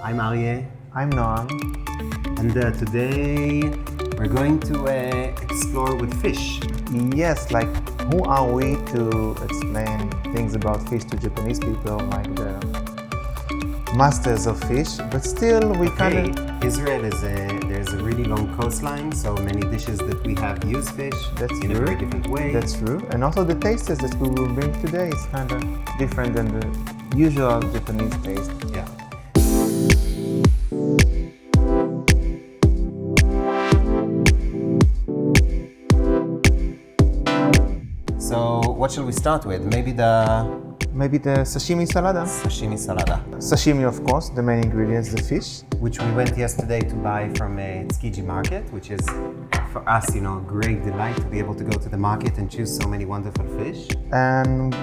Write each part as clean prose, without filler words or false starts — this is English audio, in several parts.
I'm Arie. I'm Noam. And today we're going to explore with fish. Yes, like who are we to explain things about fish to Japanese people, like the masters of fish, but still we kind of... Israel there's a really long coastline, so many dishes that we have use fish in a very different way. That's true. And also the tastes that we will bring today is kind of different than the usual Japanese taste. Yeah. So what shall we start with? Maybe the sashimi salada. Sashimi salada. Sashimi, of course, the main ingredients, the fish. Which we went yesterday to buy from a Tsukiji market, which is for us, great delight to be able to go to the market and choose so many wonderful fish. And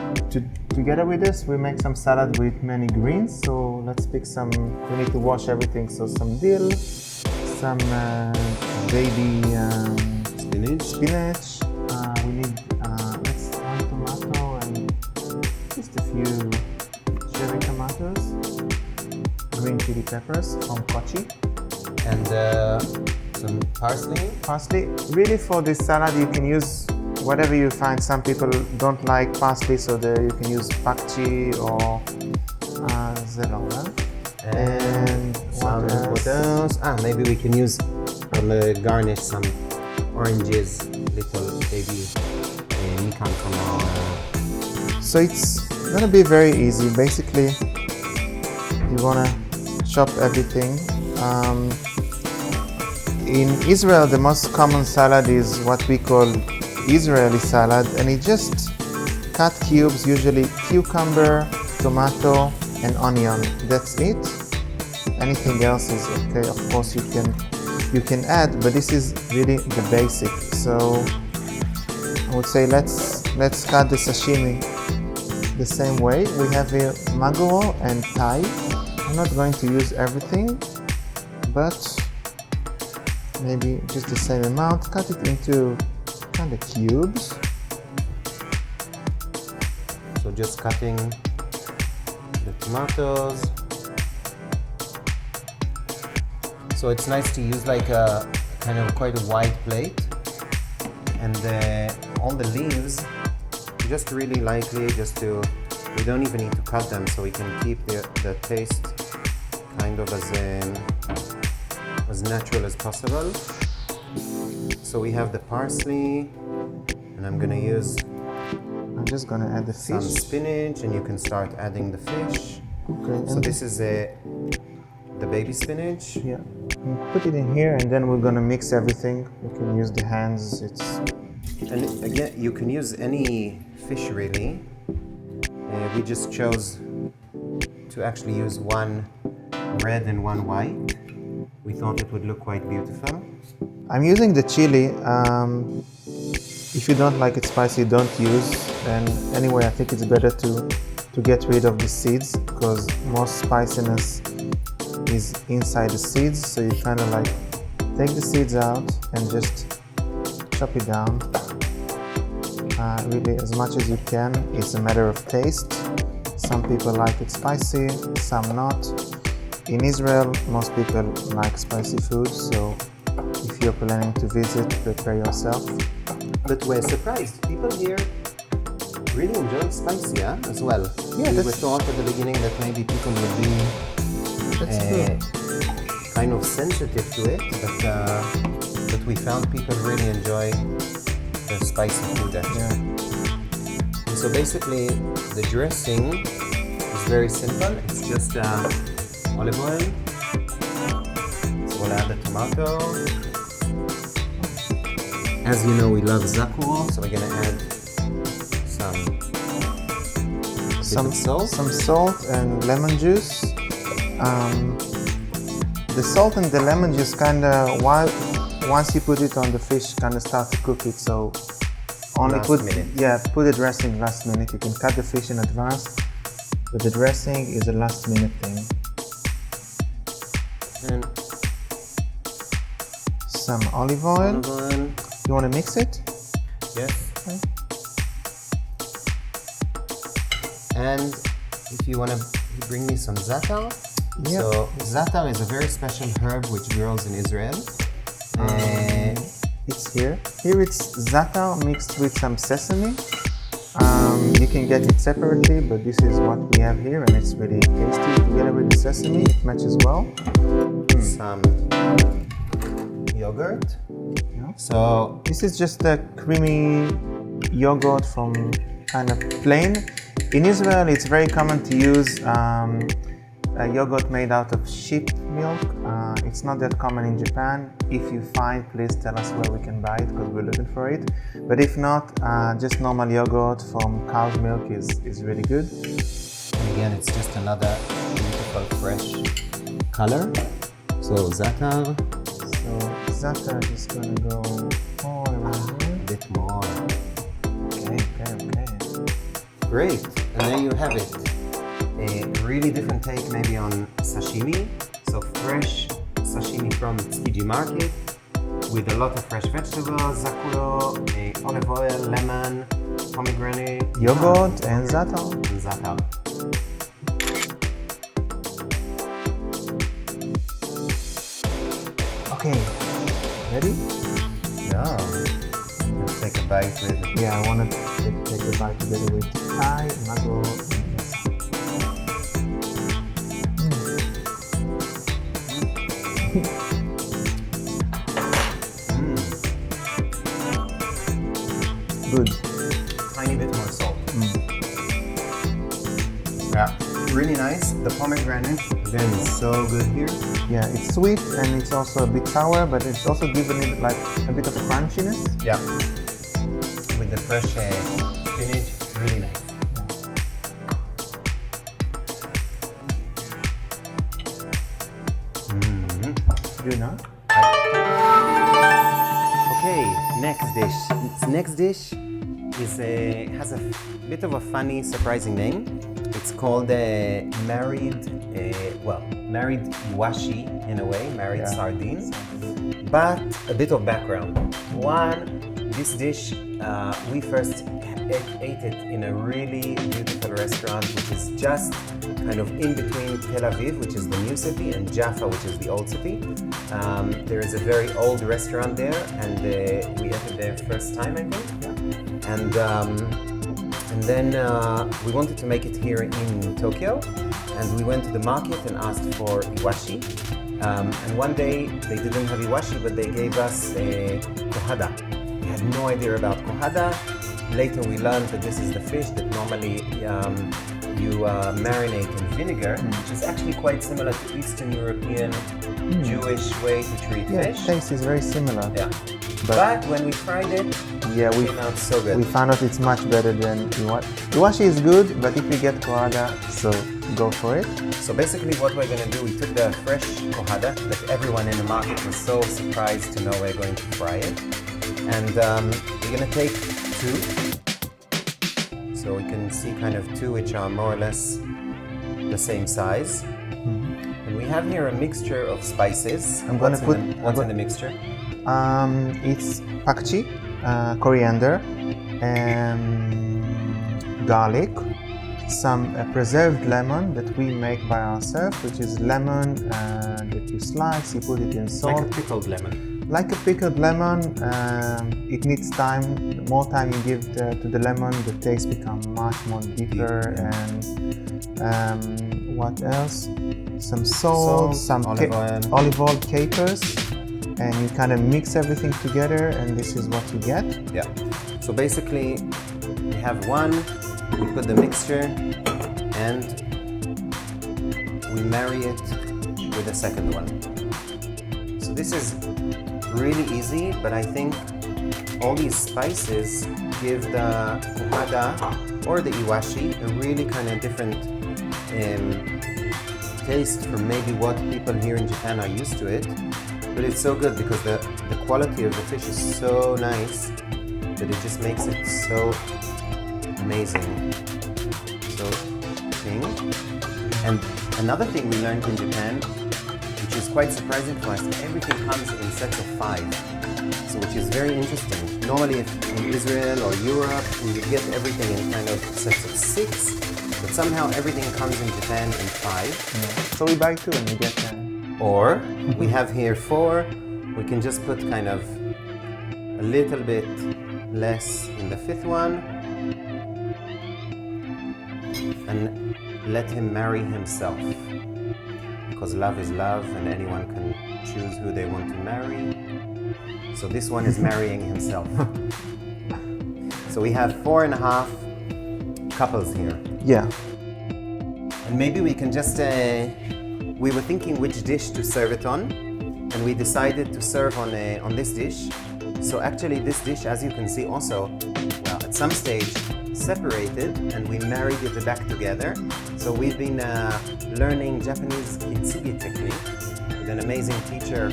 together with this, we make some salad with many greens. So let's pick some, we need to wash everything. So some dill, some baby spinach. We need one tomato and just a few cherry tomatoes, green chili peppers from Kochi, and some parsley. Parsley. Really, for this salad, you can use whatever you find. Some people don't like parsley, so you can use pakchi or zelora. And what else? Maybe we can use garnish some oranges, little baby mikan from. So it's gonna be very easy. Basically, you wanna chop everything. In Israel, the most common salad is what we call Israeli salad, and it just cut cubes, usually cucumber, tomato, and onion. That's it. Anything else is okay. Of course, you can add, but this is really the basic. So I would say let's cut the sashimi the same way. We have here maguro and tai. I'm not going to use everything, but maybe just the same amount. Cut it into kind of cubes. So just cutting the tomatoes. So it's nice to use like a kind of quite a wide plate, and all the leaves just really lightly, we don't even need to cut them, so we can keep the taste kind of as natural as possible. So we have the parsley, and I'm just gonna add the fish. Some spinach, and you can start adding the fish. Okay. So this is the baby spinach. Yeah. Put it in here, and then we're gonna mix everything. We can use the hands. And again, you can use any fish really. We just chose to actually use one red and one white. We thought it would look quite beautiful. I'm using the chili. If you don't like it spicy, don't use. And anyway, I think it's better to get rid of the seeds, because most spiciness is inside the seeds. So you kind of like take the seeds out and just chop it down. Really as much as you can. It's a matter of taste. Some people like it spicy, some not. In Israel, most people like spicy food, so if you're planning to visit, prepare yourself. But we're surprised. People here really enjoy spicy as well. Yeah, we thought at the beginning that maybe people would be kind of sensitive to it, but we found people really enjoy the spicy food actually. Yeah. And so basically, the dressing is very simple. It's just olive oil. So we'll add the tomato. As you know, we love zakuro, so we're gonna add some salt and lemon juice. The salt and the lemon juice kind of, once you put it on the fish, kind of start to cook it. So only put the dressing last minute. You can cut the fish in advance, but the dressing is a last minute thing. And some olive oil. You want to mix it? Yes. Okay. And if you want to bring me some za'atar. Yeah. So za'atar is a very special herb which grows in Israel. It's here. Here it's za'atar mixed with some sesame. You can get it separately, but this is what we have here, and it's really tasty together with the sesame. It matches well. Some yogurt. Yeah. So This is just a creamy yogurt from kind of plain. In Israel, it's very common to use a yogurt made out of sheep milk. It's not that common in Japan. If you find, please tell us where we can buy it because we're looking for it. But if not, just normal yogurt from cow's milk is really good. and again, it's just another beautiful fresh color. So za'atar, So za'atar is gonna go all around a here. bit more. Okay. Great, and there you have it. A really different take maybe on sashimi. So fresh sashimi from Tsukiji market with a lot of fresh vegetables, zakuro, olive oil, lemon, pomegranate, Yogurt and za'atar. and za'atar. Okay, ready? Yeah. Let's take a bite with Yeah, I want to take a bite together with Thai, mango. Good. tiny bit more salt. Yeah, really nice. The pomegranate again is so good here. Yeah, it's sweet and it's also a bit sour, but it's also giving it like a bit of a crunchiness. Yeah. With the fresh spinach, really nice. Good, huh? Okay, next dish. Next dish is has a bit of a funny, surprising name. It's called married iwashi in a way, married sardines. But a bit of background. One, this dish we first ate it in a really beautiful restaurant, which is just kind of in between Tel Aviv, which is the new city, and Jaffa, which is the old city. There is a very old restaurant there, and we ate it there first time, I think. And then we wanted to make it here in Tokyo, and we went to the market and asked for iwashi. And one day they didn't have iwashi, but they gave us kohada. We had no idea about kohada. Later we learned that this is the fish that normally you marinate in vinegar, which is actually quite similar to Eastern European Jewish way to treat Yeah, fish. taste is very similar. Yeah. But- But when we tried it, Yeah, it came out so good. we found out it's much better than iwashi. Iwashi is good, but if you get kohada, so go for it. So basically what we're going to do, we took the fresh kohada that everyone in the market was so surprised to know we're going to fry it. And we're going to take two. So we can see kind of two which are more or less the same size. And we have here a mixture of spices. I'm gonna put- What's in the mixture? It's pakchi, coriander, garlic, some preserved lemon that we make by ourselves, which is lemon that you slice, you put it in Like salt. a pickled lemon. Like a pickled lemon, it needs time. The more time you give to the lemon, the taste becomes much more deeper. And what else? Some salt, some olive oil, capers, and you kind of mix everything together, and this is what you get. Yeah. So basically, we have one, we put the mixture, and we marry it with the second one. So this is really easy, but I think all these spices give the kohada or the iwashi a really kind of different taste from maybe what people here in Japan are used to it. But it's so good because the quality of the fish is so nice that it just makes it so amazing. So, and another thing we learned in Japan, which is quite surprising for us, everything comes in sets of 5. So which is very interesting. Normally if in Israel or Europe, we would get everything in kind of sets of 6. But somehow everything comes in Japan in 5. Yeah. So we buy 2 and we get 10. Or we have here 4. We can just put kind of a little bit less in the 5th one and let him marry himself, because love is love and anyone can choose who they want to marry. So this one is marrying himself. So we have 4.5 couples here. Yeah. And maybe we can just, we were thinking which dish to serve it on, and we decided to serve on this dish. So actually this dish, as you can see also, well, at some stage separated and we married it back together. So we've been learning Japanese kintsugi technique with an amazing teacher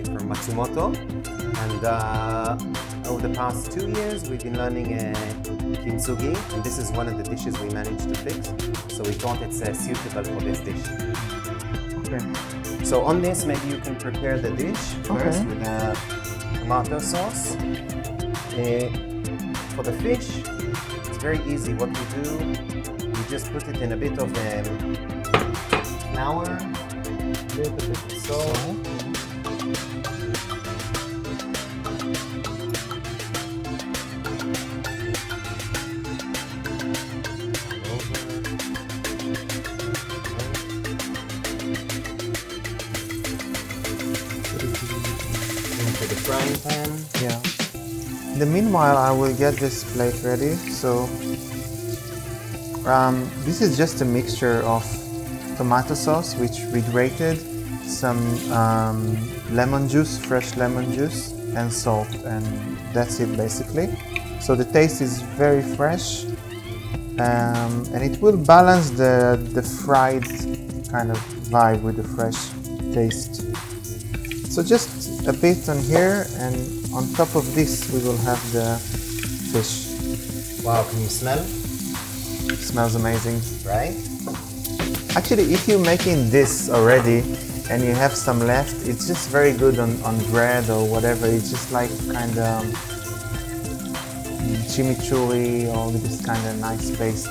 from Matsumoto. And over the past 2 years we've been learning kintsugi, and this is one of the dishes we managed to fix. So we thought it's suitable for this dish. Okay. So on this, maybe you can prepare the dish first with tomato sauce. For the fish, it's very easy. What we do, we just put it in a bit of flour, a little bit of salt. Into the frying pan. Yeah. In the meanwhile, I will get this plate ready. So this is just a mixture of tomato sauce, which we grated, some lemon juice, fresh lemon juice, and salt, and that's it basically. So the taste is very fresh, and it will balance the fried kind of vibe with the fresh taste. So just a bit on here, and on top of this we will have the fish. Wow, can you smell? It smells amazing. Right? Actually, if you're making this already and you have some left, it's just very good on bread or whatever. It's just like kind of chimichurri or this kind of nice paste.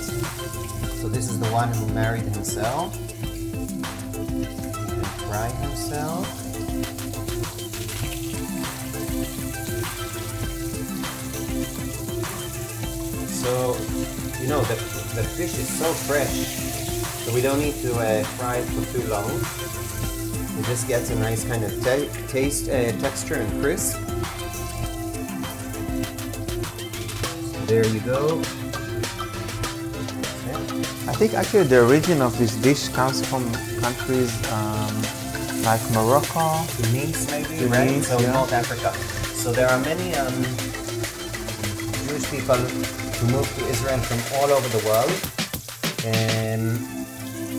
So this is the one who married himself. And fry himself. So, you know, the fish is so fresh, so we don't need to fry it for too long. It just gets a nice kind of texture and crisp. So there you go. I think actually the origin of this dish comes from countries like Morocco. Tunis maybe, right? Tunis, So yeah. North Africa. So there are many Jewish people who moved to Israel from all over the world.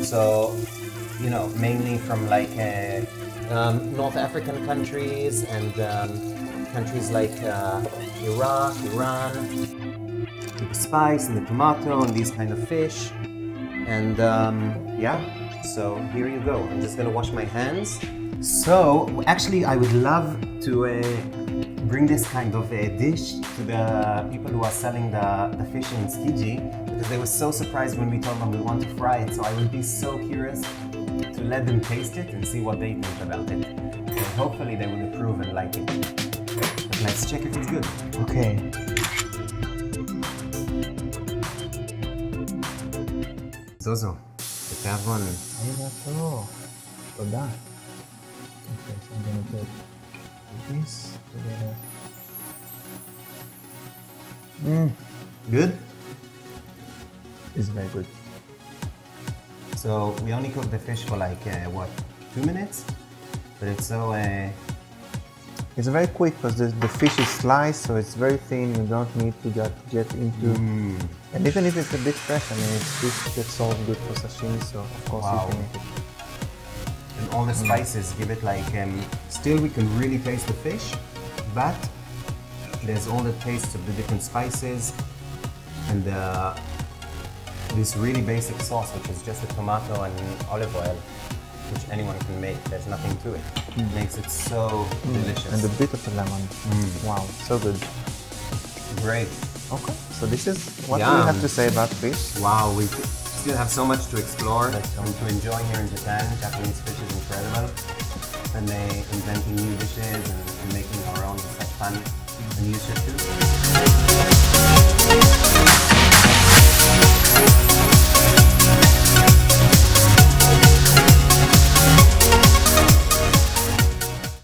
So, you know, mainly from like North African countries and countries like Iraq, Iran, with the spice and the tomato and these kind of fish. And yeah, so here you go. I'm just gonna wash my hands. So actually I would love to bring this kind of a dish to the people who are selling the fish in Skiji, because they were so surprised when we told them we want to fry it. So I would be so curious to let them taste it and see what they think about it. And hopefully they will approve and like it. But let's check if it's good. Okay. Zozo, בתיאבון. Arigato. Toda. Okay, so I'm gonna put this together. Good? It's very good. So we only cooked the fish for like, what, 2 minutes? But it's so... It's very quick because the fish is sliced, so it's very thin. You don't need to get into. And even if it's a bit fresh, I mean, this gets all good for sashimi, so of course Wow. you can make it. And all the spices give it like... still we can really taste the fish, but there's all the tastes of the different spices and this really basic sauce, which is just a tomato and olive oil, which anyone can make. There's nothing to it. It makes it so delicious. And a bit of a lemon. Wow, so good. Great. Okay, So this is what Yeah. we have to say about fish. Wow, we still have so much to explore and to enjoy here in Japan. Japanese fish is incredible. And they inventing new dishes and making our own is such fun. And you should too.